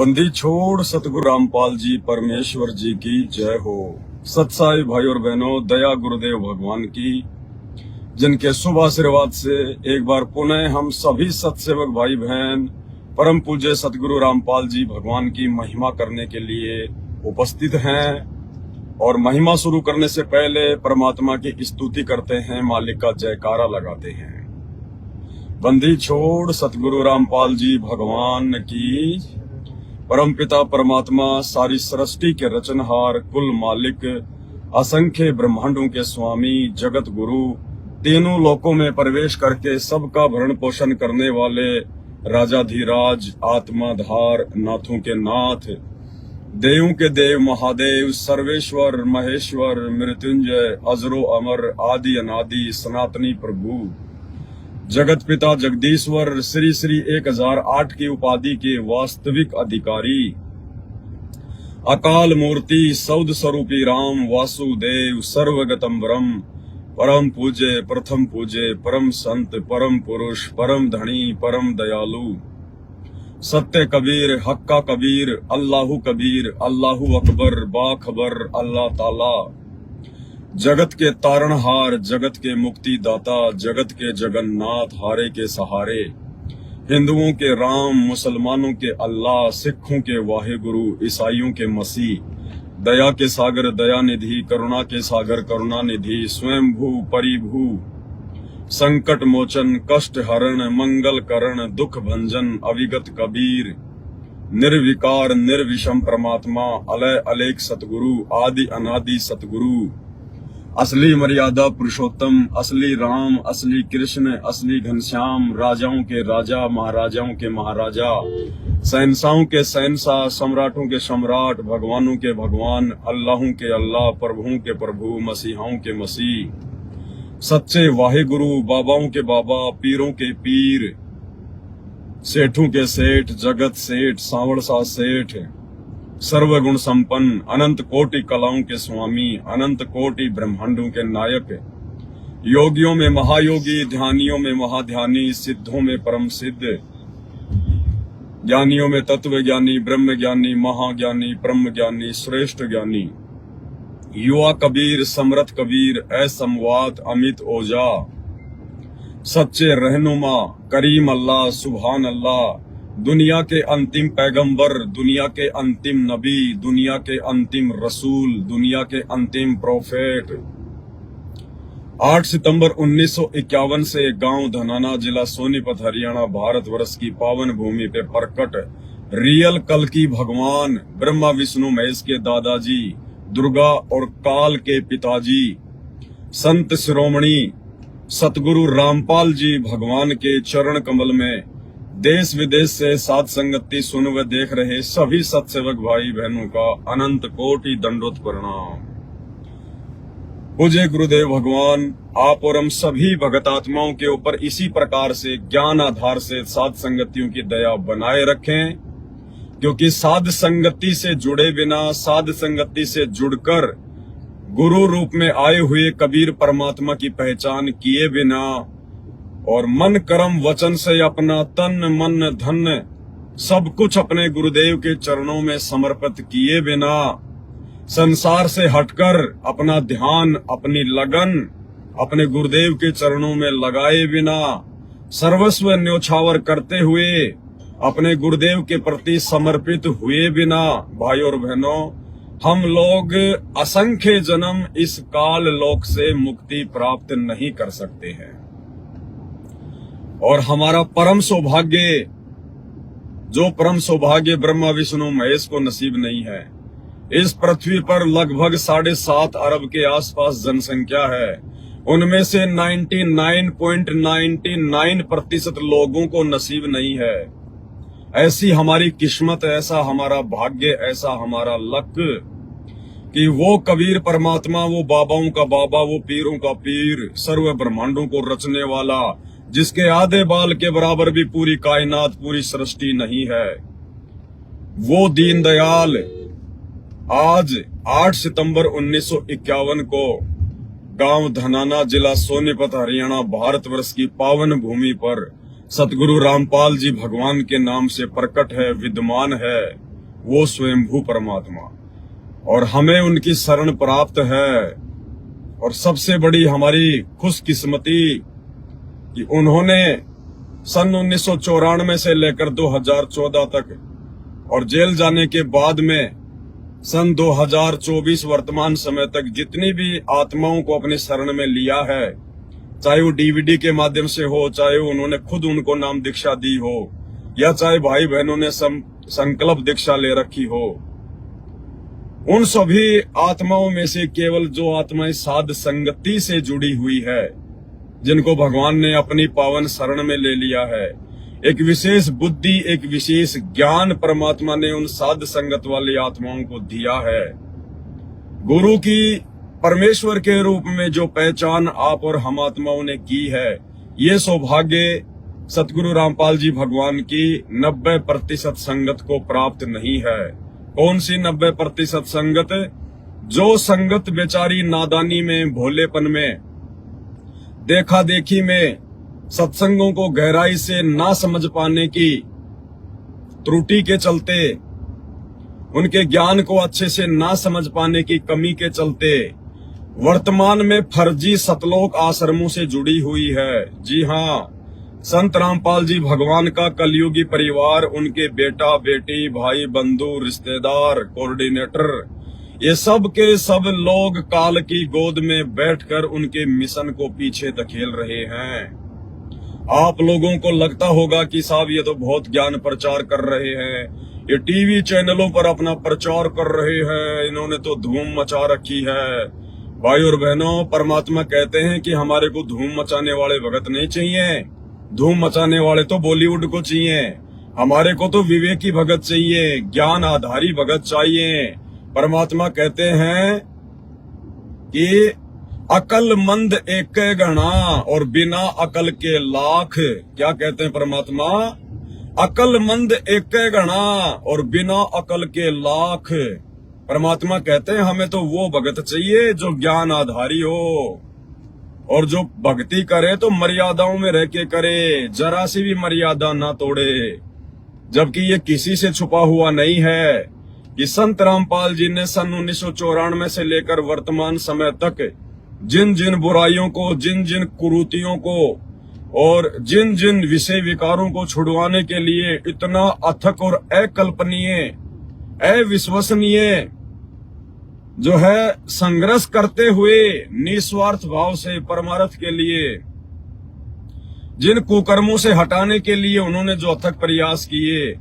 बंदी छोड़ सतगुरु रामपाल जी परमेश्वर जी की जय हो। सत्साई भाई और बहनों, दया गुरुदेव भगवान की, जिनके शुभ आशीर्वाद से एक बार पुनः हम सभी सत्सेवक भाई बहन परम पूज्य सतगुरु रामपाल जी भगवान की महिमा करने के लिए उपस्थित हैं। और महिमा शुरू करने से पहले परमात्मा की स्तुति करते हैं, मालिक का जयकारा लगाते हैं। बंदी छोड़ सतगुरु रामपाल जी भगवान की, परमपिता परमात्मा सारी सृष्टि के रचनहार, कुल मालिक, असंख्य ब्रह्मांडों के स्वामी, जगत गुरु, तीनों लोकों में प्रवेश करके सबका भरण पोषण करने वाले राजाधिराज, आत्माधार, नाथों के नाथ, देवों के देव महादेव, सर्वेश्वर महेश्वर, मृत्युंजय, अजरो अमर, आदि अनादि, सनातनी प्रभु, जगत पिता जगदीश्वर, श्री श्री 1008 की उपाधि के वास्तविक अधिकारी, अकाल मूर्ति, सौद स्वरूपी राम, वासुदेव, सर्वगतम ब्रह्म, परम पूज्य, प्रथम पूज्य, परम संत, परम पुरुष, परम धनी, परम दयालु, सत्य कबीर, हक्का कबीर, अल्लाहु कबीर, अल्लाहु अकबर, बाखबर अल्लाह ताला, जगत के तारणहार, जगत के मुक्ति दाता, जगत के जगन्नाथ, हारे के सहारे, हिंदुओं के राम, मुसलमानों के अल्लाह, सिखों के वाहेगुरु, ईसाइयों के मसीह, दया के सागर दया निधि, करुणा के सागर करुणा निधि, स्वयंभू परिभू, संकट मोचन, कष्ट हरण, मंगल करण, दुख भंजन, अविगत कबीर, निर्विकार निर्विषम परमात्मा, अलय अलेख सतगुरु, आदि अनादि सतगुरु, असली मर्यादा पुरुषोत्तम, असली राम, असली कृष्ण, असली घनश्याम, राजाओं के राजा, महाराजाओं के महाराजा, शहंशाहों के शहंशाह, सम्राटों के सम्राट, भगवानों के भगवान, अल्लाहों के अल्लाह, प्रभुओं के प्रभु, मसीहाओं के मसीह, सच्चे वाहेगुरु, बाबाओं के बाबा, पीरों के पीर, सेठों के सेठ, जगत सेठ, सांवरसा सेठ, सर्वगुण संपन्न, अनंत कोटि कलाओं के स्वामी, अनंत कोटि ब्रह्मांडों के नायक, योगियों में महायोगी, ध्यानियों में महाध्यानी, सिद्धों में परम सिद्ध, ज्ञानियों में तत्व ज्ञानी, ब्रह्म ज्ञानी, महाज्ञानी, ब्रह्म ज्ञानी, श्रेष्ठ ज्ञानी, युवा कबीर, समरथ कबीर, असमवात अमित ओजा, सच्चे रहनुमा, करीम अल्लाह, सुभान अल्लाह, दुनिया के अंतिम पैगंबर, दुनिया के अंतिम नबी, दुनिया के अंतिम रसूल, दुनिया के अंतिम प्रोफेट। 8 सितंबर 1951 से गांव धनाना, जिला सोनीपत, हरियाणा, भारतवर्ष की पावन भूमि पे प्रकट रियल कल्कि भगवान, ब्रह्मा विष्णु महेश के दादाजी, दुर्गा और काल के पिताजी, संत शिरोमणि सतगुरु रामपाल जी भगवान के चरण कमल में देश विदेश से साध संगति सुन व देख रहे सभी सत्सेवक भाई बहनों का अनंत कोटि दंडोत प्रणाम। पूज्य गुरुदेव भगवान आप और हम सभी भगत आत्माओं के ऊपर इसी प्रकार से ज्ञान आधार से साध संगतियों की दया बनाए रखें, क्योंकि साध संगति से जुड़े बिना, साध संगति से जुड़कर गुरु रूप में आए हुए कबीर परमात्मा की पहचान किए बिना और मन कर्म वचन से अपना तन मन धन सब कुछ अपने गुरुदेव के चरणों में समर्पित किए बिना, संसार से हटकर अपना ध्यान, अपनी लगन अपने गुरुदेव के चरणों में लगाए बिना, सर्वस्व न्योछावर करते हुए अपने गुरुदेव के प्रति समर्पित हुए बिना, भाई और बहनों, हम लोग असंख्य जन्म इस काल लोक से मुक्ति प्राप्त नहीं कर सकते हैं। और हमारा परम सौभाग्य, जो परम सौभाग्य ब्रह्मा विष्णु महेश को नसीब नहीं है। इस पृथ्वी पर लगभग 7.5 अरब के आसपास जनसंख्या है, उनमें से 99.99% लोगों को नसीब नहीं है। ऐसी हमारी किस्मत, ऐसा हमारा भाग्य, ऐसा हमारा लक कि वो कबीर परमात्मा, वो बाबाओं का बाबा, वो पीरों का पीर, सर्व ब्रह्मांडों को रचने वाला, जिसके आधे बाल के बराबर भी पूरी कायनात, पूरी सृष्टि नहीं है, वो दीनदयाल आज 8 सितंबर 1951 को गांव धनाना, जिला सोनीपत, हरियाणा, भारतवर्ष की पावन भूमि पर सतगुरु रामपाल जी भगवान के नाम से प्रकट है, विद्यमान है। वो स्वयंभू परमात्मा, और हमें उनकी शरण प्राप्त है। और सबसे बड़ी हमारी खुशकिस्मती कि उन्होंने सन 1994 से लेकर 2014 तक और जेल जाने के बाद में सन 2024 वर्तमान समय तक जितनी भी आत्माओं को अपने शरण में लिया है, चाहे वो डीवीडी के माध्यम से हो, चाहे उन्होंने खुद उनको नाम दीक्षा दी हो, या चाहे भाई बहनों ने संकल्प दीक्षा ले रखी हो, उन सभी आत्माओं में से केवल जो आत्माएं साध संगति से जुड़ी हुई है, जिनको भगवान ने अपनी पावन शरण में ले लिया है, एक विशेष बुद्धि, एक विशेष ज्ञान परमात्मा ने उन साध संगत वाली आत्माओं को दिया है। गुरु की परमेश्वर के रूप में जो पहचान आप और हम आत्माओं ने की है, ये सौभाग्य सतगुरु रामपाल जी भगवान की 90% संगत को प्राप्त नहीं है। कौन सी 90% संगत? जो संगत बेचारी नादानी में, भोलेपन में, देखा देखी में, सत्संगों को गहराई से ना समझ पाने की त्रुटि के चलते, उनके ज्ञान को अच्छे से ना समझ पाने की कमी के चलते वर्तमान में फर्जी सतलोक आश्रमों से जुड़ी हुई है। जी हाँ, संत रामपाल जी भगवान का कलयुगी परिवार, उनके बेटा बेटी, भाई बंधु, रिश्तेदार, कोऑर्डिनेटर, ये सब के सब लोग काल की गोद में बैठकर उनके मिशन को पीछे धकेल रहे हैं। आप लोगों को लगता होगा कि साहब ये तो बहुत ज्ञान प्रचार कर रहे हैं, ये टीवी चैनलों पर अपना प्रचार कर रहे हैं, इन्होंने तो धूम मचा रखी है। भाई और बहनों, परमात्मा कहते हैं कि हमारे को धूम मचाने वाले भगत नहीं चाहिए, धूम मचाने वाले तो बॉलीवुड को चाहिए, हमारे को तो विवेकी भगत चाहिए, ज्ञान आधारी भगत चाहिए। परमात्मा कहते हैं कि अकलमंद एक गणा और बिना अकल के लाख। क्या कहते हैं परमात्मा? अकलमंद एक गणा और बिना अकल के लाख। परमात्मा कहते हैं हमें तो वो भगत चाहिए जो ज्ञान आधारी हो, और जो भक्ति करे तो मर्यादाओं में रह के करे, जरा सी भी मर्यादा ना तोड़े। जबकि ये किसी से छुपा हुआ नहीं है कि संत रामपाल जी ने सन 1994 से लेकर वर्तमान समय तक जिन जिन बुराइयों को, जिन जिन कुरीतियों को और जिन जिन विषय विकारों को छुड़वाने के लिए इतना अथक और अकल्पनीय, अविश्वसनीय जो है संघर्ष करते हुए निस्वार्थ भाव से परमार्थ के लिए, जिन कुकर्मों से हटाने के लिए उन्होंने जो अथक प्रयास किए,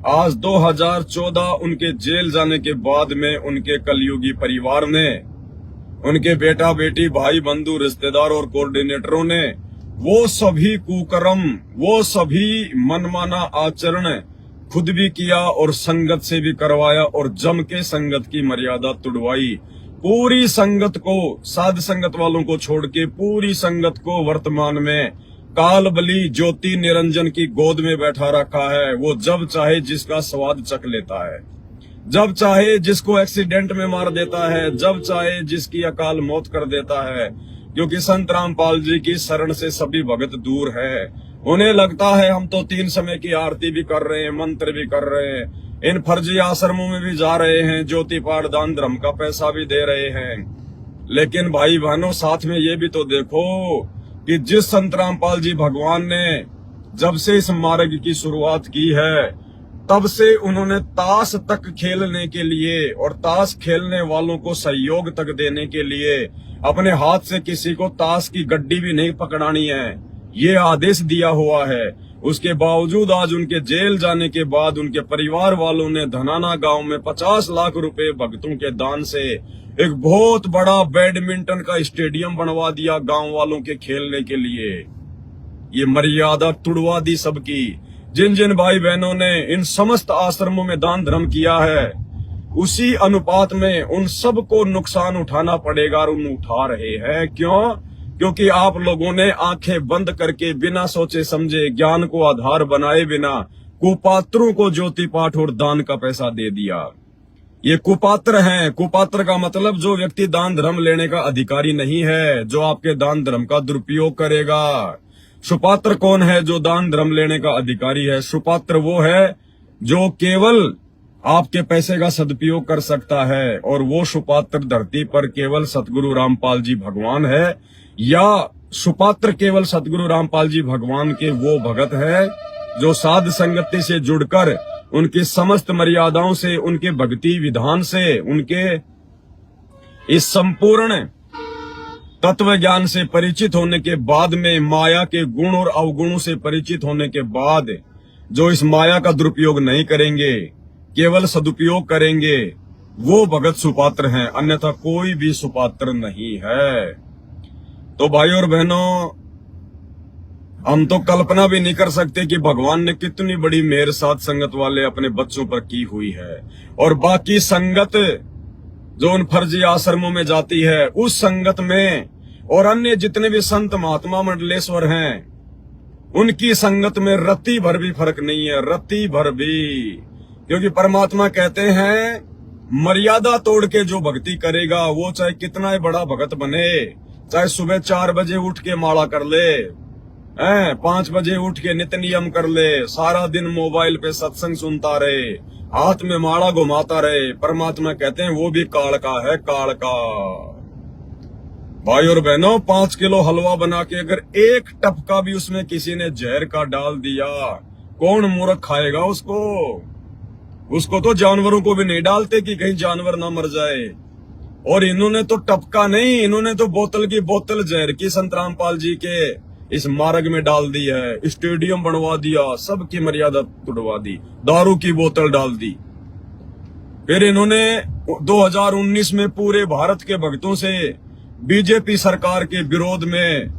आज 2014 उनके जेल जाने के बाद में उनके कलयुगी परिवार ने, उनके बेटा बेटी, भाई बंधु, रिश्तेदार और कोऑर्डिनेटरों ने वो सभी कुकर्म, वो सभी मनमाना आचरण खुद भी किया और संगत से भी करवाया और जम के संगत की मर्यादा तुड़वाई। पूरी संगत को, साध संगत वालों को छोड़ के पूरी संगत को वर्तमान में काल बली ज्योति निरंजन की गोद में बैठा रखा है। वो जब चाहे जिसका स्वाद चख लेता है, जब चाहे जिसको एक्सीडेंट में मार देता है, जब चाहे जिसकी अकाल मौत कर देता है, क्योंकि संत रामपाल जी की शरण से सभी भगत दूर है। उन्हें लगता है हम तो 3 समय की आरती भी कर रहे हैं, मंत्र भी कर रहे हैं, इन फर्जी आश्रमों में भी जा रहे हैं, ज्योति पाठ दान धर्म का पैसा भी दे रहे हैं। लेकिन भाई बहनों, साथ में ये भी तो देखो कि जिस संत रामपाल जी भगवान ने जब से इस मार्ग की शुरुआत की है, तब से उन्होंने ताश तक खेलने के लिए और ताश खेलने वालों को सहयोग तक देने के लिए अपने हाथ से किसी को ताश की गड्डी भी नहीं पकड़ानी है, ये आदेश दिया हुआ है। उसके बावजूद आज उनके जेल जाने के बाद उनके परिवार वालों ने धनाना गांव में 50 लाख रुपए भक्तों के दान से एक बहुत बड़ा बैडमिंटन का स्टेडियम बनवा दिया गांव वालों के खेलने के लिए। ये मर्यादा तुड़वा दी सबकी। जिन जिन भाई बहनों ने इन समस्त आश्रमों में दान धर्म किया है, उसी अनुपात में उन सबको नुकसान उठाना पड़ेगा और उन उठा रहे हैं। क्यों? क्योंकि आप लोगों ने आंखें बंद करके बिना सोचे समझे, ज्ञान को आधार बनाए बिना कुपात्रों को ज्योति पाठ और दान का पैसा दे दिया। ये कुपात्र हैं। कुपात्र का मतलब जो व्यक्ति दान धर्म लेने का अधिकारी नहीं है, जो आपके दान धर्म का दुरुपयोग करेगा। सुपात्र कौन है? जो दान धर्म लेने का अधिकारी है। सुपात्र वो है जो केवल आपके पैसे का सदुपयोग कर सकता है, और वो सुपात्र धरती पर केवल सतगुरु रामपाल जी भगवान है, या सुपात्र केवल सतगुरु रामपाल जी भगवान के वो भगत है जो साध संगति से जुड़कर उनकी समस्त मर्यादाओं से, उनके भक्ति विधान से, उनके इस संपूर्ण तत्व ज्ञान से परिचित होने के बाद में, माया के गुण और अवगुणों से परिचित होने के बाद, जो इस माया का दुरुपयोग नहीं करेंगे, केवल सदुपयोग करेंगे, वो भगत सुपात्र हैं, अन्यथा कोई भी सुपात्र नहीं है। तो भाई और बहनों, हम तो कल्पना भी नहीं कर सकते कि भगवान ने कितनी बड़ी मेहर साथ संगत वाले अपने बच्चों पर की हुई है। और बाकी संगत जो उन फर्जी आश्रमों में जाती है, उस संगत में और अन्य जितने भी संत महात्मा मंडलेश्वर हैं, उनकी संगत में रत्ती भर भी फर्क नहीं है, रत्ती भर भी। क्योंकि परमात्मा कहते हैं, मर्यादा तोड़ के जो भक्ति करेगा वो चाहे कितना ही बड़ा भगत बने, चाहे सुबह 4 बजे उठ के माला कर ले, 5 बजे उठ के नित्य नियम कर ले, सारा दिन मोबाइल पे सत्संग सुनता रहे, हाथ में माला घुमाता रहे, परमात्मा कहते हैं वो भी काल का है, काल का। भाई और बहनों, 5 किलो हलवा बना के अगर एक टपका भी उसमें किसी ने जहर का डाल दिया, कौन मूर्ख खाएगा उसको? उसको तो जानवरों को भी नहीं डालते कि कहीं जानवर ना मर जाए। और इन्होंने तो टपका नहीं, इन्होंने तो बोतल की बोतल जहर की संत रामपाल जी के इस मार्ग में डाल दी है, स्टेडियम बनवा दिया, सबकी मर्यादा तोड़वा दी, दारू की बोतल डाल दी। फिर इन्होंने 2019 में पूरे भारत के भक्तों से बीजेपी सरकार के विरोध में,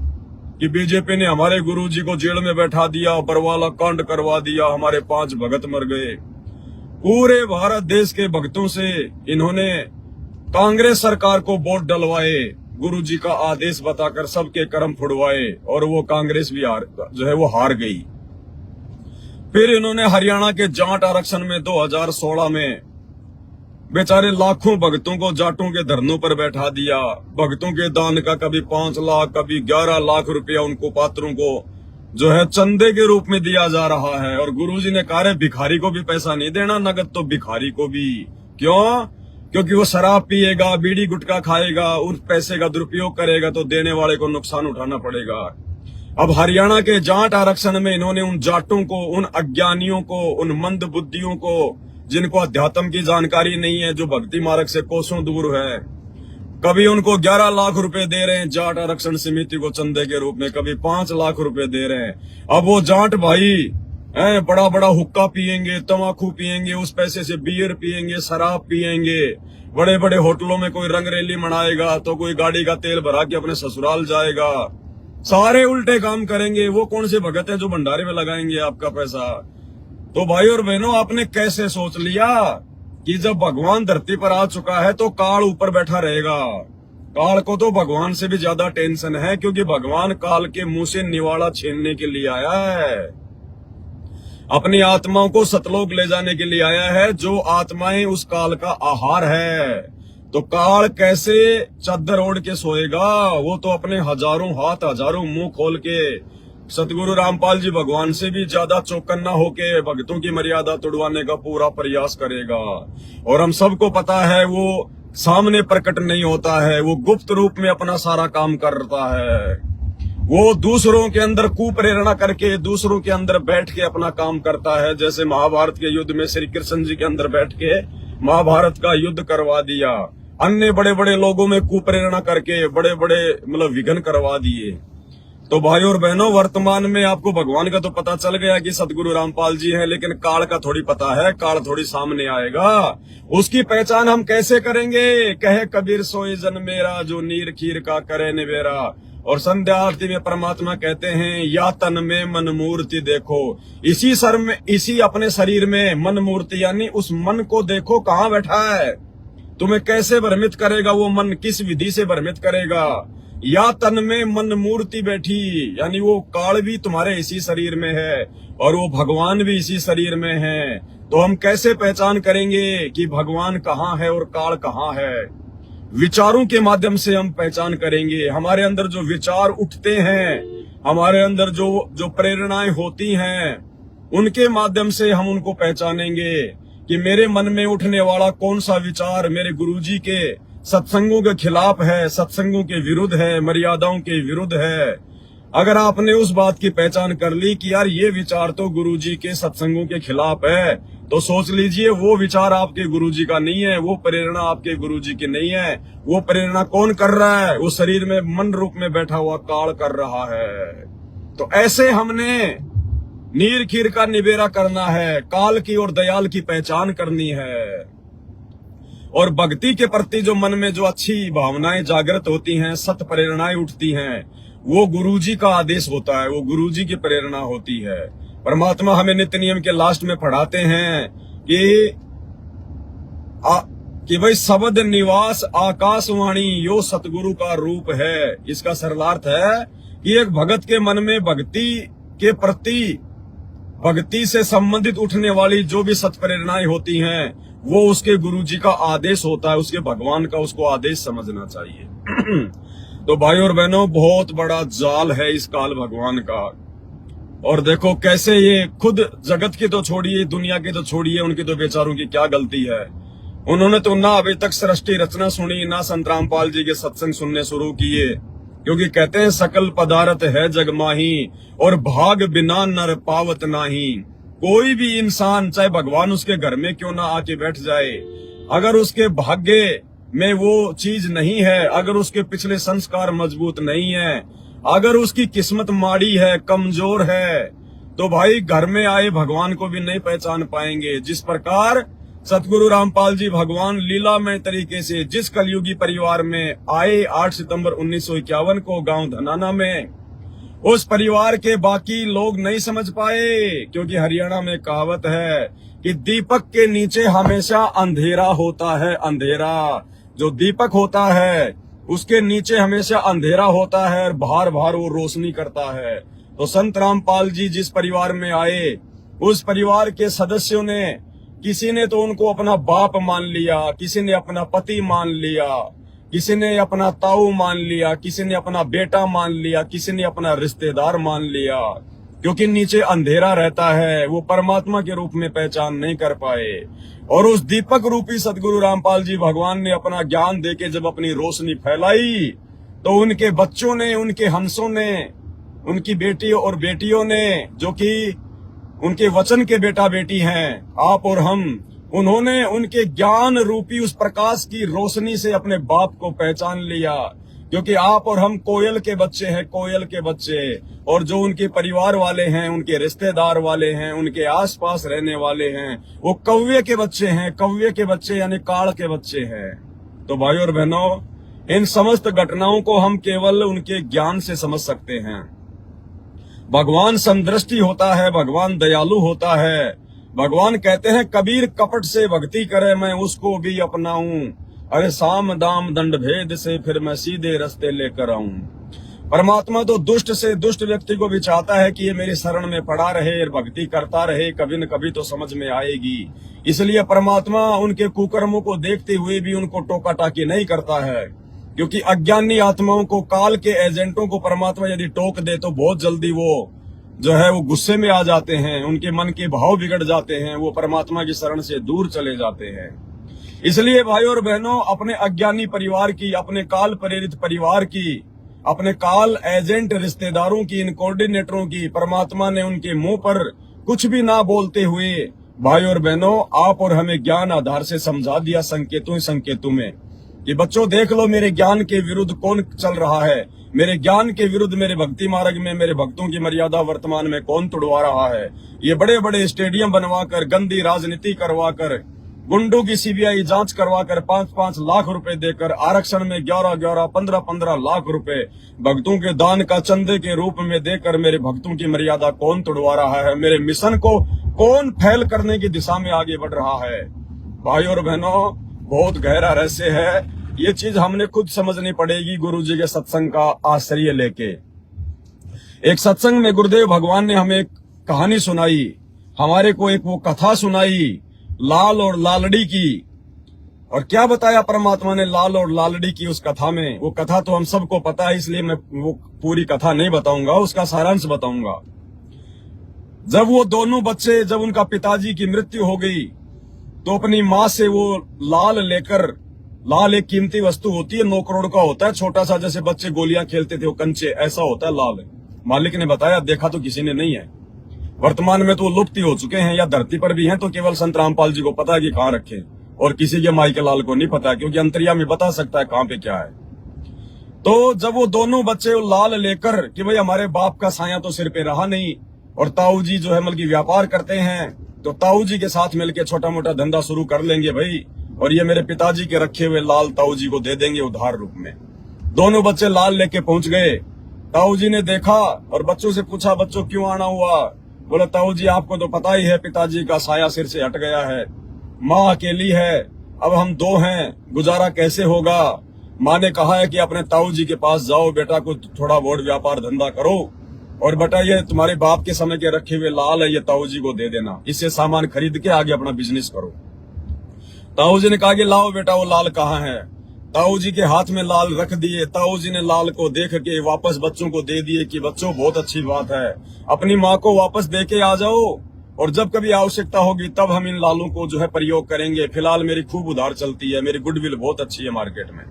कि बीजेपी ने हमारे गुरुजी को जेल में बैठा दिया, बरवाला कांड करवा दिया, हमारे 5 भगत मर गए, पूरे भारत देश के भक्तों से इन्होंने कांग्रेस सरकार को वोट डलवाए, गुरुजी का आदेश बताकर सबके कर्म फुड़वाए, और वो कांग्रेस भी हार गई। फिर इन्होंने हरियाणा के जाट आरक्षण में 2016 में बेचारे लाखों भक्तों को जाटों के धरनों पर बैठा दिया। भक्तों के दान का कभी 5 लाख, कभी 11 लाख रुपया उनको पात्रों को चंदे के रूप में दिया जा रहा है। और गुरुजी ने कहा, भिखारी को भी पैसा नहीं देना, नगद तो भिखारी को भी। क्यों? क्योंकि वो शराब पिएगा, बीड़ी गुटखा खाएगा, उस पैसे का दुरुपयोग करेगा तो देने वाले को नुकसान उठाना पड़ेगा। अब हरियाणा के जाट आरक्षण में इन्होंने उन जाटों को, उन अज्ञानियों को, उन मंद बुद्धियों को, जिनको अध्यात्म की जानकारी नहीं है, जो भक्ति मार्ग से कोसों दूर है, कभी उनको 11 लाख रुपए दे रहे हैं जाट आरक्षण समिति को चंदे के रूप में, कभी 5 लाख रुपए दे रहे हैं। अब वो जाट भाई बड़ा बड़ा हुक्का पिएंगे, तमाकू पिएंगे, उस पैसे से बियर पिएंगे, शराब पिएंगे, बड़े बड़े होटलों में कोई रंगरेली मनाएगा तो कोई गाड़ी का तेल भरा के अपने ससुराल जाएगा, सारे उल्टे काम करेंगे। वो कौन से भगत है जो भंडारे में लगाएंगे आपका पैसा? तो भाई और बहनों, आपने कैसे सोच लिया कि जब भगवान धरती पर आ चुका है तो काल ऊपर बैठा रहेगा? काल को तो भगवान से भी ज्यादा टेंशन है, क्योंकि भगवान काल के मुंह से निवाड़ा छीनने के लिए आया है, अपनी आत्माओं को सतलोक ले जाने के लिए आया है, जो आत्माएं उस काल का आहार है। तो काल कैसे चद्दर ओढ़ के सोएगा? वो तो अपने हजारों हाथ, हजारों मुंह खोल के सतगुरु रामपाल जी भगवान से भी ज्यादा चौकन्ना होके भक्तों की मर्यादा तोड़वाने का पूरा प्रयास करेगा। और हम सबको पता है वो सामने प्रकट नहीं होता है, वो गुप्त रूप में अपना सारा काम करता है। वो दूसरों के अंदर कुप्रेरणा करके, दूसरों के अंदर बैठ के अपना काम करता है। जैसे महाभारत के युद्ध में श्री कृष्ण जी के अंदर बैठ के महाभारत का युद्ध करवा दिया, अन्य बड़े बड़े लोगों में कुप्रेरणा करके बड़े बड़े विघ्न करवा दिए। तो भाई और बहनों, वर्तमान में आपको भगवान का तो पता चल गया कि सतगुरु रामपाल जी हैं, लेकिन काल का थोड़ी पता है, काल थोड़ी सामने आएगा। उसकी पहचान हम कैसे करेंगे? कहे कबीर सोई जन मेरा, जो नीर खीर का करे निवेरा। और संध्या आरती में परमात्मा कहते हैं, या तन में मन मूर्ति देखो, इसी सर में, इसी अपने शरीर में मन मूर्ति, यानी उस मन को देखो कहाँ बैठा है। तुम्हें कैसे भ्रमित करेगा वो मन, किस विधि से भ्रमित करेगा? या तन में मन मूर्ति बैठी, यानी वो काल भी तुम्हारे इसी शरीर में है और वो भगवान भी इसी शरीर में है। तो हम कैसे पहचान करेंगे कि भगवान कहाँ है और काल कहाँ है? विचारों के माध्यम से हम पहचान करेंगे। हमारे अंदर जो विचार उठते हैं, हमारे अंदर जो प्रेरणाएं होती हैं, उनके माध्यम से हम उनको पहचानेंगे कि मेरे मन में उठने वाला कौन सा विचार मेरे गुरुजी के सत्संगों के खिलाफ है, सत्संगों के विरुद्ध है, मर्यादाओं के विरुद्ध है। अगर आपने उस बात की पहचान कर ली कि यार ये विचार तो गुरुजी के सत्संगों के खिलाफ है, तो सोच लीजिए वो विचार आपके गुरुजी का नहीं है, वो प्रेरणा आपके गुरुजी की नहीं है। वो प्रेरणा कौन कर रहा है? वो शरीर में मन रूप में बैठा हुआ काल कर रहा है। तो ऐसे हमने नीर खीर का निबेरा करना है, काल की और दयाल की पहचान करनी है। और भक्ति के प्रति जो मन में जो अच्छी भावनाएं जागृत होती हैं, सत प्रेरणाएं उठती हैं, वो गुरुजी का आदेश होता है, वो गुरुजी की प्रेरणा होती है। परमात्मा हमें नित्य नियम के लास्ट में पढ़ाते हैं कि भाई शब्द निवास आकाशवाणी यो सतगुरु का रूप है। इसका सरलार्थ है कि एक भगत के मन में भक्ति के प्रति, भक्ति से संबंधित उठने वाली जो भी सत्प्रेरणाएं होती हैं, वो उसके गुरुजी का आदेश होता है, उसके भगवान का उसको आदेश समझना चाहिए। तो भाई और बहनों, बहुत बड़ा जाल है इस काल भगवान का। और देखो कैसे ये खुद जगत की तो छोड़िए, दुनिया की तो छोड़िए, उनकी तो बेचारों की क्या गलती है। उन्होंने तो ना अभी तक सृष्टि रचना सुनी, ना संत रामपाल जी के सत्संग सुनने शुरू किए, क्योंकि कहते हैं सकल पदार्थ है जग माही और भाग बिना नर पावत नाही। कोई भी इंसान, चाहे भगवान उसके घर में क्यों ना आके बैठ जाए, अगर उसके भाग्य में वो चीज नहीं है, अगर उसके पिछले संस्कार मजबूत नहीं है, अगर उसकी किस्मत माड़ी है, कमजोर है, तो भाई घर में आए भगवान को भी नहीं पहचान पाएंगे। जिस प्रकार सतगुरु रामपाल जी भगवान लीलामय तरीके से जिस कलयुगी परिवार में आए 8 सितंबर 1951 को गांव धनाना में, उस परिवार के बाकी लोग नहीं समझ पाए, क्योंकि हरियाणा में कहावत है कि दीपक के नीचे हमेशा अंधेरा होता है। अंधेरा, जो दीपक होता है उसके नीचे हमेशा अंधेरा होता है और बाहर बाहर वो रोशनी करता है। तो संत रामपाल जी जिस परिवार में आए, उस परिवार के सदस्यों ने, किसी ने तो उनको अपना बाप मान लिया, किसी ने अपना पति मान लिया, किसी ने अपना ताऊ मान लिया, किसी ने अपना बेटा मान लिया, किसी ने अपना रिश्तेदार मान लिया, क्योंकि नीचे अंधेरा रहता है, वो परमात्मा के रूप में पहचान नहीं कर पाए। और उस दीपक रूपी सतगुरु रामपाल जी भगवान ने अपना ज्ञान देके जब अपनी रोशनी फैलाई, तो उनके बच्चों ने, उनके हंसों ने, उनकी बेटियों और बेटियों ने, जो कि उनके वचन के बेटा बेटी हैं, आप और हम, उन्होंने उनके ज्ञान रूपी उस प्रकाश की रोशनी से अपने बाप को पहचान लिया। क्योंकि आप और हम कोयल के बच्चे हैं, कोयल के बच्चे। और जो उनके परिवार वाले हैं, उनके रिश्तेदार वाले हैं, उनके आसपास रहने वाले हैं, वो कौवे के बच्चे हैं, कौवे के बच्चे यानी काल के बच्चे हैं। तो भाई और बहनों, इन समस्त घटनाओं को हम केवल उनके ज्ञान से समझ सकते हैं। भगवान समदृष्टि होता है, भगवान दयालु होता है। भगवान कहते हैं कबीर कपट से भक्ति करे मैं उसको भी अपनाऊं, अरे साम दाम दंड भेद से फिर मैं सीधे रास्ते लेकर आऊं। परमात्मा तो दुष्ट से दुष्ट व्यक्ति को भी चाहता है कि ये मेरे शरण में पड़ा रहे और भक्ति करता रहे, कभी न कभी तो समझ में आएगी। इसलिए परमात्मा उनके कुकर्मों को देखते हुए भी उनको टोका टाकी नहीं करता है, क्योंकि अज्ञानी आत्माओं को, काल के एजेंटों को परमात्मा यदि टोक दे तो बहुत जल्दी वो जो है वो गुस्से में आ जाते हैं, उनके मन के भाव बिगड़ जाते हैं, वो परमात्मा की शरण से दूर चले जाते हैं। इसलिए भाई और बहनों, अपने अज्ञानी परिवार की, अपने काल प्रेरित परिवार की, अपने काल एजेंट रिश्तेदारों की, इन कोऑर्डिनेटरों की परमात्मा ने उनके मुंह पर कुछ भी ना बोलते हुए भाई और बहनों आप और हमें ज्ञान आधार से समझा दिया, संकेतों में कि बच्चों देख लो मेरे ज्ञान के विरुद्ध कौन चल रहा है, मेरे ज्ञान के विरुद्ध, मेरे भक्ति मार्ग में मेरे भक्तों की मर्यादा वर्तमान में कौन तोड़वा रहा है। ये बड़े बड़े स्टेडियम बनवाकर, गंदी राजनीति करवाकर, गुंडों की सीबीआई जांच करवाकर 5-5 लाख रुपए देकर, आरक्षण में 11-11, 15-15 लाख रुपए भक्तों के दान का चंदे के रूप में देकर मेरे भक्तों की मर्यादा कौन तोड़वा रहा है, मेरे मिशन को कौन फेल करने की दिशा में आगे बढ़ रहा है। भाई और बहनों, बहुत गहरा रहस्य है, ये चीज हमने खुद समझनी पड़ेगी गुरुजी के सत्संग का आश्रय लेके। एक सत्संग में गुरुदेव भगवान ने हमें एक कहानी सुनाई, हमारे को एक वो कथा सुनाई लाल और लालड़ी की। और क्या बताया परमात्मा ने लाल और लालड़ी की उस कथा में? वो कथा तो हम सबको पता है, इसलिए मैं वो पूरी कथा नहीं बताऊंगा, उसका सारांश बताऊंगा। जब वो दोनों बच्चे, जब उनका पिताजी की मृत्यु हो गई, तो अपनी माँ से वो लाल लेकर, लाल एक कीमती वस्तु होती है, 9 करोड़ का होता है, छोटा सा, जैसे बच्चे गोलियां खेलते थे वो कंचे, ऐसा होता है लाल। मालिक ने बताया, देखा तो किसी ने नहीं है। वर्तमान में तो वो लुप्त ही हो चुके हैं, या धरती पर भी हैं तो केवल संत रामपाल जी को पता है कि कहाँ रखे, और किसी के माई के लाल को नहीं पता, क्योंकि अंतर्यामी बता सकता है कहाँ पे क्या है। तो जब वो दोनों बच्चे वो लाल लेकर कि भाई हमारे बाप का साया तो सिर पे रहा नहीं, और ताऊ जी जो है मतलब की व्यापार करते हैं, तो ताऊ जी के साथ मिलकर छोटा मोटा धंधा शुरू कर लेंगे भाई, और ये मेरे पिताजी के रखे हुए लाल ताऊ जी को दे देंगे उधार रूप में। दोनों बच्चे लाल लेके पहुंच गए। ताऊ जी ने देखा और बच्चों से पूछा, बच्चों क्यों आना हुआ? बोले, ताऊ जी आपको तो पता ही है, पिताजी का साया सिर से हट गया है, माँ अकेली है, अब हम 2 हैं, गुजारा कैसे होगा? माँ ने कहा है कि अपने ताऊ जी के पास जाओ बेटा, को थोड़ा बहुत व्यापार धंधा करो, और बेटा ये तुम्हारे बाप के समय के रखे हुए लाल है, ये ताऊ जी को दे देना, इससे सामान खरीद के आगे अपना बिजनेस करो। ताऊ जी ने कहा कि लाओ बेटा वो लाल कहाँ है? ताऊ जी के हाथ में लाल रख दिए। ताऊ जी ने लाल को देख के वापस बच्चों को दे दिए कि बच्चों बहुत अच्छी बात है, अपनी माँ को वापस दे के आ जाओ, और जब कभी आवश्यकता होगी तब हम इन लालों को जो है प्रयोग करेंगे, फिलहाल मेरी खूब उधार चलती है, मेरी गुडविल बहुत अच्छी है मार्केट में।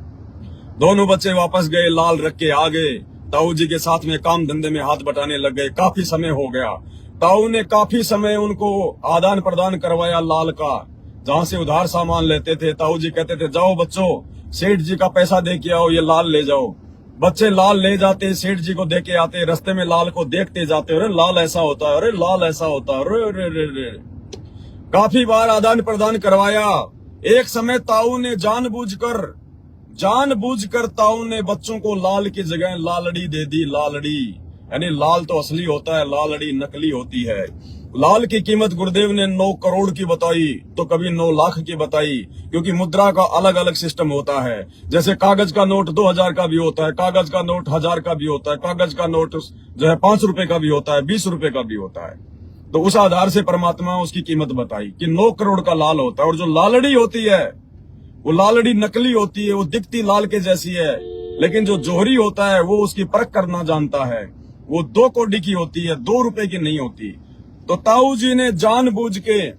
दोनों बच्चे वापस गए, लाल रख के आ गए, ताऊ जी के साथ में काम धंधे में हाथ बटाने लग गए। काफी समय हो गया, ताऊ ने काफी समय उनको आदान प्रदान करवाया लाल का, जहां से उधार सामान लेते थे। ताऊ जी कहते थे, जाओ बच्चों सेठ जी का पैसा दे के आओ, ये लाल ले जाओ। बच्चे लाल ले जाते, सेठ जी को दे के आते, रास्ते में लाल को देखते जाते, अरे लाल ऐसा होता है, अरे लाल ऐसा होता है, अरे अरे अरे। काफी बार आदान प्रदान करवाया। एक समय ताऊ ने जानबूझकर ताऊ ने बच्चों को लाल की जगह लालड़ी दे दी। लालड़ी यानी लाल तो असली होता है, लालड़ी नकली होती है। लाल की कीमत गुरुदेव ने 9 करोड़ की बताई, तो कभी 9 लाख की बताई, क्योंकि मुद्रा का अलग अलग सिस्टम होता है। जैसे कागज का नोट 2000 का भी होता है, कागज का नोट 1000 का भी होता है, कागज का नोट जो है 5 रुपए का भी होता है, 20 रुपए का भी होता है। तो उस आधार से परमात्मा उसकी कीमत बताई कि 9 करोड़ का लाल होता है। और जो लालड़ी होती है वो लालड़ी नकली होती है, वो दिखती लाल के जैसी है, लेकिन जो जोहरी होता है वो उसकी परख करना जानता है, वो 2 कौड़ी की होती है, 2 रुपए की नहीं होती। तो ताऊ जी ने जानबूझ के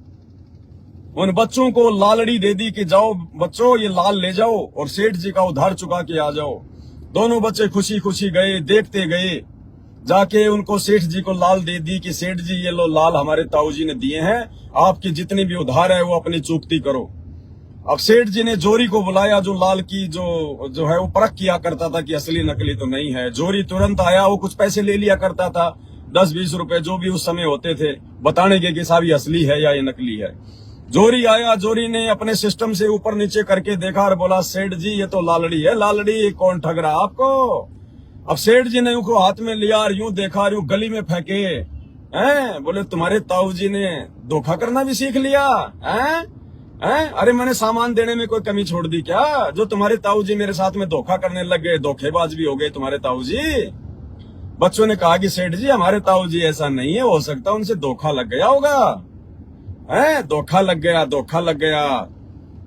उन बच्चों को लालड़ी दे दी कि जाओ बच्चों ये लाल ले जाओ और सेठ जी का उधार चुका के आ जाओ। दोनों बच्चे खुशी खुशी गए, देखते गए, जाके उनको सेठ जी को लाल दे दी कि सेठ जी ये लो लाल हमारे ताऊ जी ने दिए हैं, आपकी जितनी भी उधार है वो अपनी चूकती करो। अब सेठ जी ने जोरी को बुलाया, जो लाल की जो है वो परख किया करता था कि असली नकली तो नहीं है। जोरी तुरंत आया, वो कुछ पैसे ले लिया करता था, 10-20 रुपए जो भी उस समय होते थे, बताने के कि साहब ये असली है या ये नकली है। जोरी आया, जोरी ने अपने सिस्टम से ऊपर नीचे करके देखा और बोला, सेठ जी ये तो लालड़ी है, लालड़ी कौन ठग रहा आपको? अब सेठ जी ने उनको हाथ में लिया और यूं देखा, यूं गली में फेंके हैं। बोले, तुम्हारे ताऊ जी ने धोखा करना भी सीख लिया हैं? अरे मैंने सामान देने में कोई कमी छोड़ दी क्या? जो तुम्हारे ताऊ जी मेरे साथ में धोखा करने लग गए, धोखेबाज भी हो गए तुम्हारे ताऊ जी। बच्चों ने कहा कि सेठ जी हमारे ताऊ जी ऐसा नहीं है, हो सकता उनसे धोखा लग गया होगा। धोखा लग गया।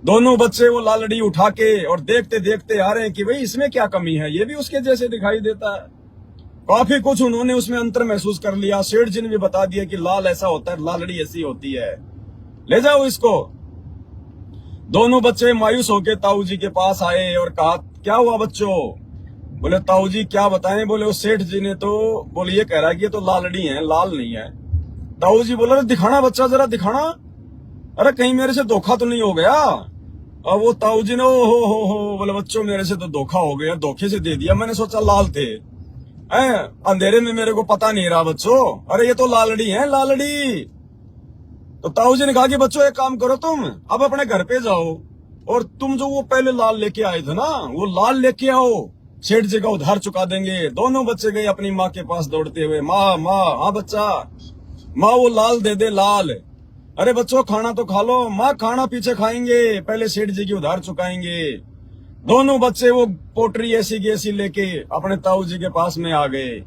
दोनों बच्चे वो लालड़ी उठा के और देखते देखते आ रहे हैं कि भाई इसमें क्या कमी है, ये भी उसके जैसे दिखाई देता है। काफी कुछ उन्होंने उसमें अंतर महसूस कर लिया। सेठ जी ने भी बता दिया कि लाल ऐसा होता है, लालड़ी ऐसी होती है, ले जाओ इसको। दोनों बच्चे मायूस होके ताऊ जी के पास आए और कहा, क्या हुआ बच्चों? बोले, ताऊ जी क्या बताएं? बोले, वो सेठ जी ने तो बोले ये कह रहा है कि ये तो लालड़ी है, लाल नहीं है। ताऊ जी बोले, दिखाना बच्चा, जरा दिखाना, अरे कहीं मेरे से धोखा तो नहीं हो गया? और वो ताऊ जी ने ओ हो बोले, बच्चों मेरे से तो धोखा हो गया, धोखे से दे दिया, मैंने सोचा लाल थे, अंधेरे में मेरे को पता नहीं रहा बच्चों, अरे ये तो लालड़ी है, लालड़ी। तो ताऊ जी ने कहा कि बच्चों एक काम करो, तुम अब अपने घर पे जाओ और तुम जो वो पहले लाल लेके आए थे ना, वो लाल लेके आओ, सेठ जी का उधार चुका देंगे। दोनों बच्चे गए अपनी माँ के पास दौड़ते हुए, माँ हाँ बच्चा, माँ वो लाल दे दे, लाल। अरे बच्चों खाना तो खा लो। माँ खाना पीछे खाएंगे, पहले सेठ जी की उधार चुकाएंगे। दोनों बच्चे वो पोटरी ऐसी की ऐसी लेके अपने ताऊ जी के पास में आ गए।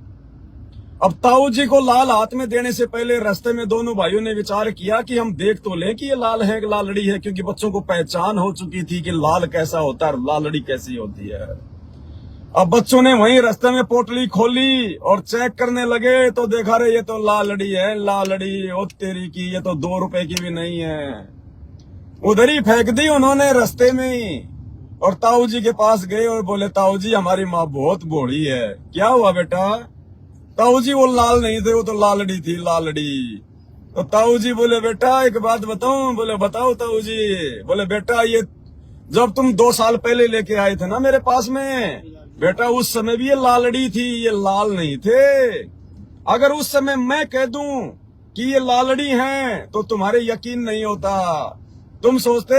अब ताऊ जी को लाल हाथ में देने से पहले रास्ते में दोनों भाइयों ने विचार किया कि हम देख तो लें कि ये लाल है कि लालड़ी है, क्योंकि बच्चों को पहचान हो चुकी थी कि लाल कैसा होता है, लालड़ी कैसी होती है। अब बच्चों ने वहीं रास्ते में पोटली खोली और चेक करने लगे, तो देखा रे ये तो लालड़ी है, लालड़ी, ओ तेरी की, ये तो 2 रुपए की भी नहीं है। उधर ही फेंक दी उन्होंने रास्ते में ही। और ताऊ जी के पास गए और बोले ताऊ जी हमारी माँ बहुत भोली है। क्या हुआ बेटा? ताऊ जी वो लाल नहीं थे, वो तो लालड़ी थी, लालड़ी। तो ताऊ जी बोले बेटा एक बात बताऊं? बोले बताओ ताऊ जी। बोले बेटा ये जब तुम 2 साल पहले लेके आए थे ना मेरे पास में, बेटा उस समय भी ये लालड़ी थी, ये लाल नहीं थे। अगर उस समय मैं कह दूं कि ये लालड़ी हैं तो तुम्हारे यकीन नहीं होता। तुम सोचते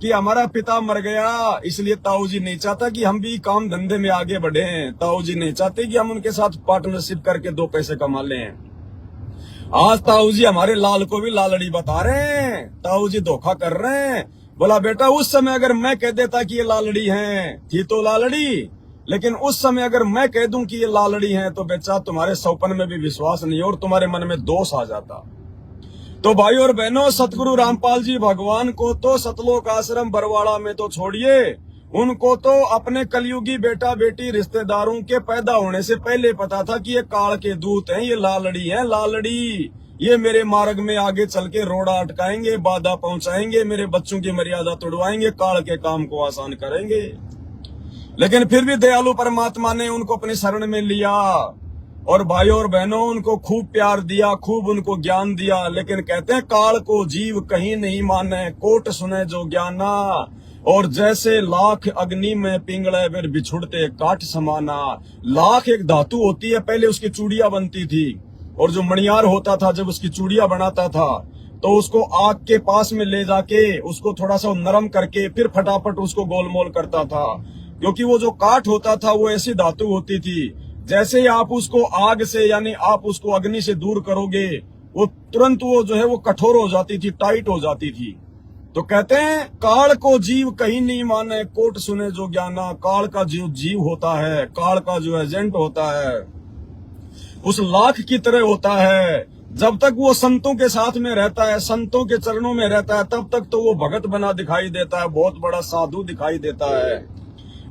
कि हमारा पिता मर गया इसलिए ताऊ जी नहीं चाहता कि हम भी काम धंधे में आगे बढ़े। ताऊ जी नहीं चाहते कि हम उनके साथ पार्टनरशिप करके 2 पैसे कमा लें। आज ताऊ जी हमारे लाल को भी लालड़ी बता रहे हैं, ताऊ जी धोखा कर रहे हैं। बोला बेटा उस समय अगर मैं कह देता कि ये लालड़ी हैं, थी तो लालड़ी, लेकिन उस समय अगर मैं कह दूं कि ये लालड़ी हैं तो बेचा तुम्हारे सौपन में भी विश्वास नहीं और तुम्हारे मन में दोष आ जाता। तो भाई और बहनों, सतगुरु रामपाल जी भगवान को तो सतलोक आश्रम बरवाड़ा में तो छोड़िए, उनको तो अपने कलयुगी बेटा बेटी रिश्तेदारों के पैदा होने से पहले पता था कि ये काल के दूत हैं, ये लालड़ी हैं, लालड़ी। ये मेरे मार्ग में आगे चल के रोड़ा अटकाएंगे, बाधा पहुंचाएंगे, मेरे बच्चों की मर्यादा तोड़वाएंगे, काल के काम को आसान करेंगे। लेकिन फिर भी दयालु परमात्मा ने उनको अपनी शरण में लिया और भाई और बहनों उनको खूब प्यार दिया, खूब उनको ज्ञान दिया। लेकिन कहते हैं काल को जीव कहीं नहीं माने, कोट सुने जो ज्ञाना। और जैसे लाख अग्नि में पिंगले फिर बिछुड़ते काट समाना। लाख एक धातु होती है, पहले उसकी चूड़ियां बनती थी और जो मणियार होता था जब उसकी चूड़ियां बनाता था तो उसको आग के पास में ले जाके उसको थोड़ा सा नरम करके फिर फटाफट उसको गोलमोल करता था, क्योंकि वो जो काठ होता था वो ऐसी धातु होती थी, जैसे ही आप उसको आग से यानी आप उसको अग्नि से दूर करोगे वो तुरंत वो जो है वो कठोर हो जाती थी, टाइट हो जाती थी। तो कहते हैं काल को जीव कहीं नहीं माने, कोट सुने जो ज्ञाना। काल का जो जीव होता है, काल का जो एजेंट होता है, उस लाख की तरह होता है। जब तक वो संतों के साथ में रहता है, संतों के चरणों में रहता है, तब तक तो वो भगत बना दिखाई देता है, बहुत बड़ा साधु दिखाई देता है।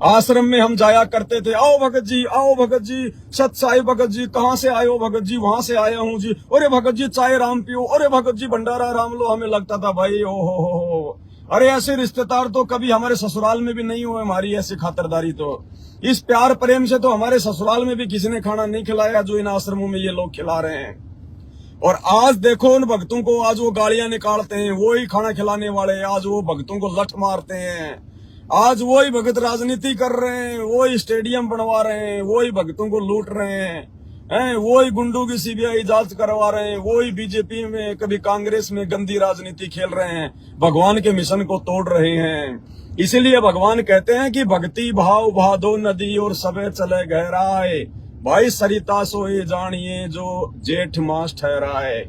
आश्रम में हम जाया करते थे, आओ भगत जी, आओ भगत जी, सत साई भगत जी, कहाँ से आए हो भगत जी? वहां से आया हूँ जी। अरे भगत जी चाय राम पियो, अरे भगत जी भंडारा राम लो। हमें लगता था भाई ओ हो। अरे ऐसे रिश्तेदार तो कभी हमारे ससुराल में भी नहीं हुए, हमारी ऐसी खातिरदारी तो, इस प्यार प्रेम से तो हमारे ससुराल में भी किसी ने खाना नहीं खिलाया जो इन आश्रमों में ये लोग खिला रहे हैं। और आज देखो उन भक्तों को, आज वो गालियां निकालते हैं, वो ही खाना खिलाने वाले आज वो भक्तों को लठ मारते हैं। आज वो ही भगत राजनीति कर रहे हैं, वो ही स्टेडियम बनवा रहे हैं, वो ही भक्तों को लूट रहे हैं, वो ही गुंडों की सीबीआई जांच करवा रहे हैं, वो ही बीजेपी में कभी कांग्रेस में गंदी राजनीति खेल रहे हैं, भगवान के मिशन को तोड़ रहे हैं। इसीलिए भगवान कहते हैं कि भक्ति भाव भादो नदी और सबे चले गहराए, भाई सरिता सोए जानिए जो जेठ मास ठहराए।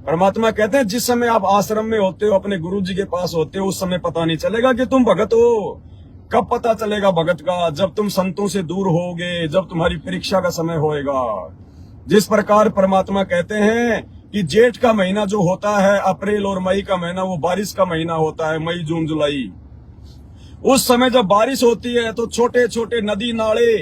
परमात्मा कहते हैं जिस समय आप आश्रम में होते हो, अपने गुरु जी के पास होते हो, उस समय पता नहीं चलेगा कि तुम भगत हो। कब पता चलेगा भगत का? जब तुम संतों से दूर होगे, जब तुम्हारी परीक्षा का समय होएगा। जिस प्रकार परमात्मा कहते हैं कि जेठ का महीना जो होता है, अप्रैल और मई का महीना वो बारिश का महीना होता है, मई जून जुलाई। उस समय जब बारिश होती है तो छोटे छोटे नदी नाले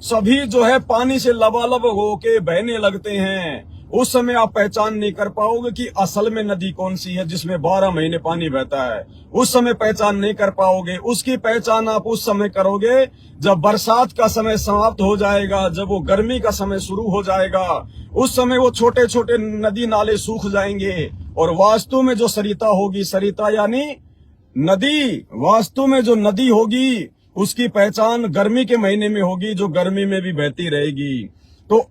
सभी जो है पानी से लबालब होके बहने लगते हैं। उस समय आप पहचान नहीं कर पाओगे कि असल में नदी कौन सी है जिसमें 12 महीने पानी बहता है। उस समय पहचान नहीं कर पाओगे। उसकी पहचान आप उस समय करोगे जब बरसात का समय समाप्त हो जाएगा, जब वो गर्मी का समय शुरू हो जाएगा। उस समय वो छोटे छोटे नदी नाले सूख जाएंगे और वास्तु में जो सरिता होगी, सरिता यानी नदी, वास्तु में जो नदी होगी उसकी पहचान गर्मी के महीने में होगी, जो गर्मी में भी बहती रहेगी। तो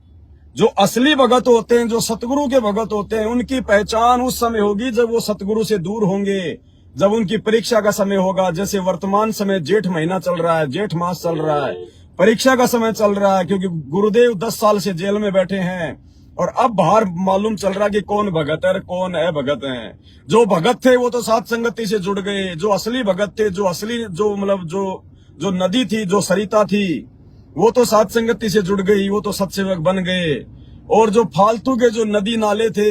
जो असली भगत होते हैं, जो सतगुरु के भगत होते हैं, उनकी पहचान उस समय होगी जब वो सतगुरु से दूर होंगे, जब उनकी परीक्षा का समय होगा। जैसे वर्तमान समय जेठ महीना चल रहा है, जेठ मास चल रहा है, परीक्षा का समय चल रहा है, क्योंकि गुरुदेव 10 साल से जेल में बैठे हैं और अब बाहर मालूम चल रहा है कि कौन भगत है, कौन है भगत है। जो भगत थे वो तो सात संगति से जुड़ गए, जो असली भगत थे, जो असली जो मतलब जो नदी थी, जो सरिता थी, वो तो सात संगति से जुड़ गई, वो तो सत्सेवक बन गए। और जो फालतू के जो नदी नाले थे,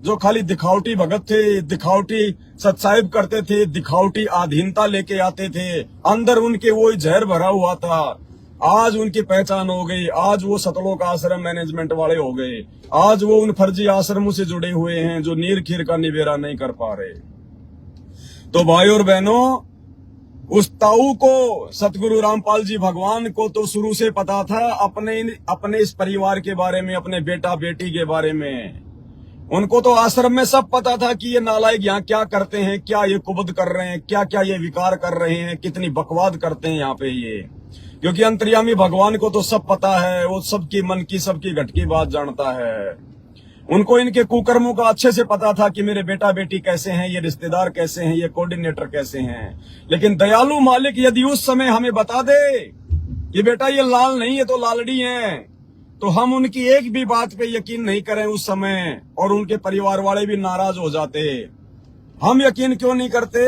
जो खाली दिखावटी भगत थे, दिखावटी सत्साहिब करते थे, दिखावटी अधीनता लेके आते थे, अंदर उनके वो जहर भरा हुआ था, आज उनकी पहचान हो गई। आज वो सतलोक आश्रम मैनेजमेंट वाले हो गए। आज वो उन फर्जी आश्रमों से जुड़े हुए हैं जो नीर खीर का निबेरा नहीं कर पा रहे। तो भाई और बहनों, उस ताऊ को, सतगुरु रामपाल जी भगवान को तो शुरू से पता था अपने इस परिवार के बारे में, अपने बेटा बेटी के बारे में। उनको तो आश्रम में सब पता था कि ये नालायक यहाँ क्या करते हैं, क्या ये कुबद कर रहे हैं, क्या क्या ये विकार कर रहे हैं, कितनी बकवाद करते हैं यहाँ पे ये। क्योंकि अंतर्यामी भगवान को तो सब पता है, वो सबकी मन की, सबकी घट की बात जानता है। उनको इनके कुकर्मों का अच्छे से पता था कि मेरे बेटा बेटी कैसे हैं, ये रिश्तेदार कैसे हैं, ये कोऑर्डिनेटर कैसे हैं। लेकिन दयालु मालिक यदि उस समय हमें बता दे कि बेटा ये लाल नहीं, ये तो लालड़ी हैं, तो हम उनकी एक भी बात पे यकीन नहीं करें उस समय, और उनके परिवार वाले भी नाराज हो जाते। हम यकीन क्यों नहीं करते?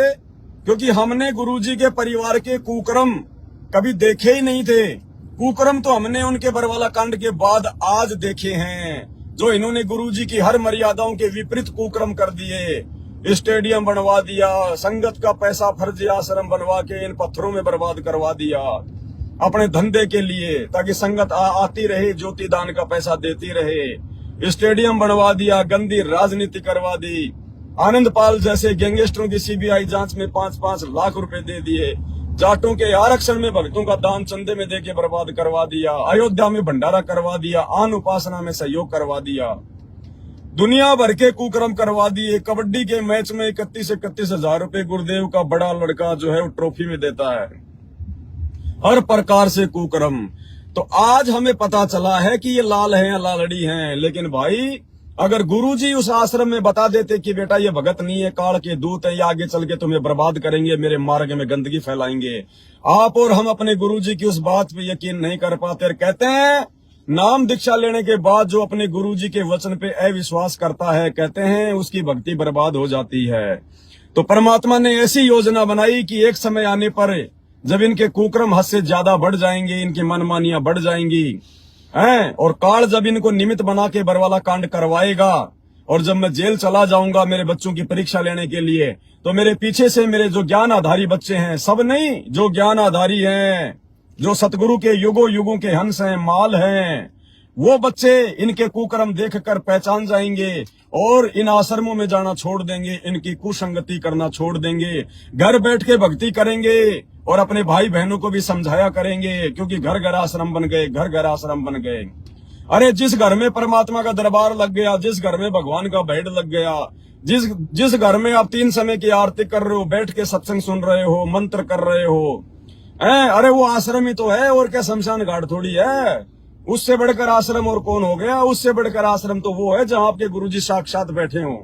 क्योंकि हमने गुरुजी के परिवार के कुकर्म कभी देखे ही नहीं थे। कुकर्म तो हमने उनके बरवाला कांड के बाद आज देखे हैं, जो इन्होंने गुरुजी की हर मर्यादाओं के विपरीत कुकर्म कर दिए। स्टेडियम बनवा दिया, संगत का पैसा फर्जी आश्रम बनवा के इन पत्थरों में बर्बाद करवा दिया अपने धंधे के लिए, ताकि संगत आती रहे, ज्योति दान का पैसा देती रहे। स्टेडियम बनवा दिया, गंदी राजनीति करवा दी। आनंद पाल जैसे गैंगस्टरों की सीबीआई जांच में 5-5 लाख रुपए दे दिए। जाटों के आरक्षण में भक्तों का दान चंदे में देके बर्बाद करवा दिया। अयोध्या में भंडारा करवा दिया, आन उपासना में सहयोग करवा दिया। दुनिया भर के कुकर्म करवा दिए। कबड्डी के मैच में 31 हजार रुपए गुरुदेव का बड़ा लड़का जो है वो ट्रॉफी में देता है। हर प्रकार से कुकर्म। तो आज हमें पता चला है कि ये लाल हैं या लालड़ी हैं। लेकिन भाई, अगर गुरुजी उस आश्रम में बता देते कि बेटा ये भगत नहीं है, काल के दूत है, ये आगे चल के तुम्हें बर्बाद करेंगे, मेरे मार्ग में गंदगी फैलाएंगे, आप और हम अपने गुरुजी की उस बात पे यकीन नहीं कर पाते। कहते हैं नाम दीक्षा लेने के बाद जो अपने गुरुजी के वचन पे अविश्वास करता है, कहते हैं उसकी भक्ति बर्बाद हो जाती है। तो परमात्मा ने ऐसी योजना बनाई कि एक समय आने पर जब इनके कुकर्म हद से ज्यादा बढ़ जाएंगे, इनकी मनमानियां बढ़ जाएंगी हैं, और काल जब इनको निमित्त बना के बरवाला कांड करवाएगा, और जब मैं जेल चला जाऊंगा मेरे बच्चों की परीक्षा लेने के लिए, तो मेरे पीछे से मेरे जो ज्ञान आधारी बच्चे हैं, सब नहीं, जो ज्ञान आधारी हैं, जो सतगुरु के युगों युगों के हंस हैं, माल हैं, वो बच्चे इनके कुकर्म देखकर पहचान जाएंगे और इन आश्रमों में जाना छोड़ देंगे, इनकी कुसंगति करना छोड़ देंगे, घर बैठ के भक्ति करेंगे और अपने भाई बहनों को भी समझाया करेंगे। क्योंकि घर घर आश्रम बन गए, घर घर आश्रम बन गए। अरे जिस घर में परमात्मा का दरबार लग गया, जिस घर में भगवान का भेड़ लग गया, जिस घर में आप 3 समय की आरती कर रहे हो, बैठ के सत्संग सुन रहे हो, मंत्र कर रहे हो, अरे वो आश्रम ही तो है, और क्या शमशान घाट थोड़ी है। उससे बढ़कर आश्रम और कौन हो गया? उससे बढ़कर आश्रम तो वो है जहां आपके गुरुजी साक्षात बैठे हो।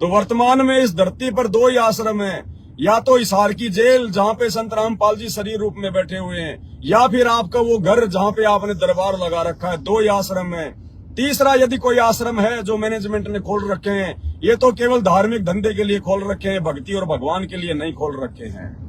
तो वर्तमान में इस धरती पर 2 ही आश्रम है, या तो हिसार की जेल जहां पे संत रामपाल जी शरीर रूप में बैठे हुए हैं, या फिर आपका वो घर जहां पे आपने दरबार लगा रखा है। 2 ही आश्रम है। तीसरा यदि कोई आश्रम है जो मैनेजमेंट ने खोल रखे हैं, ये तो केवल धार्मिक धंधे के लिए खोल रखे हैं, भक्ति और भगवान के लिए नहीं खोल रखे हैं।